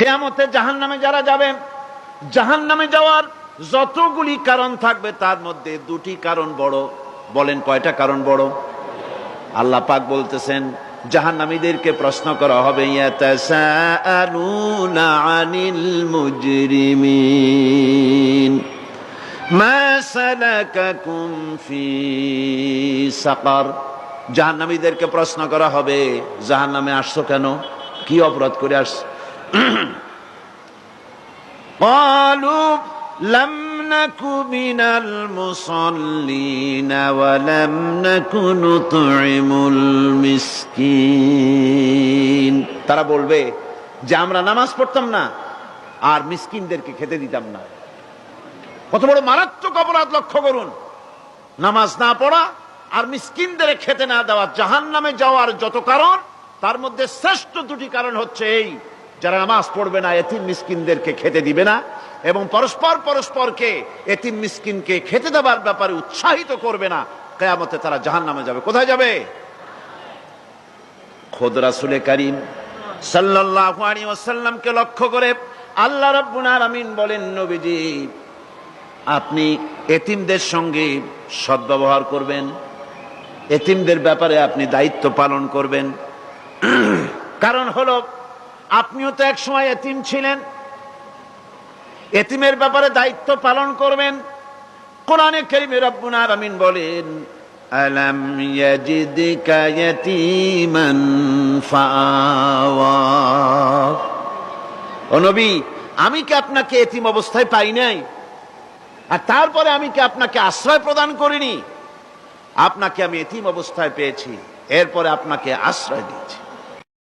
কিয়ামতে জাহান্নামে যারা যাবে, জাহান্নামে যাওয়ার যতগুলি কারণ থাকবে তার মধ্যে দুটি কারণ বড়। বলেন কয়টা কারণ বড়? আল্লাহ পাক বলতেছেন জাহান্নামীদেরকে প্রশ্ন করা হবে, ইয়াতাসাআলুনা আনিল মুজরিমিন মা সালাকাকুম ফি সাকার। জাহান্নামীদেরকে প্রশ্ন করা হবে, জাহান্নামে আসছো কেন, কি অপরাধ করে আসছো? ক্বালু লাম নাকু মিনাল মুসাল্লিন ওয়া লাম নাকু নুতঈমুল মিসকিন। তারা বলবে যে আমরা নামাজ পড়তাম না আর মিসকিনদেরকে খেতে দিতাম না। কত বড় মারাত্মক অপরাধ লক্ষ্য করুন। নামাজ না পড়া আর মিসকিনদের খেতে না দেওয়া। জাহান্নামে যাওয়ার যত কারণ তার মধ্যে শ্রেষ্ঠ দুটি কারণ হচ্ছে এই, যারা নামাজ পড়বে না, এতিম মিসকিনদেরকে খেতে দিবে না এবং পরস্পরকে এতিম মিসকিনকে খেতে দেওয়ার ব্যাপারে উৎসাহিত করবে না, কিয়ামতে তারা জাহান্নামে যাবে। কোথায় যাবে? খোদ রাসূলে কারীম সাল্লাল্লাহু আলাইহি ওয়াসাল্লামকে লক্ষ্য করে আল্লাহ রাব্বুল আলামিন বলেন, নবীজি আপনি এতিমদের সঙ্গে সদ্ব্যবহার করবেন, এতিমদের ব্যাপারে আপনি দায়িত্ব পালন করবেন। কারণ হলো আপনিও তো এক সময় এতিম ছিলেন, এতিমের ব্যাপারে দায়িত্ব পালন করবেন। কোরআনে কারীমে রব্বুল আলামিন বলেন, আলাম ইয়াজিদকা ইয়াতীমান ফাআওয়া। ও নবী, আমি কি আপনাকে এতিম অবস্থায় পাই নাই? আর তারপরে আমি কি আপনাকে আশ্রয় প্রদান করিনি? আপনাকে আমি এতিম অবস্থায় পেয়েছি, এরপরে আপনাকে আশ্রয় দিয়েছি।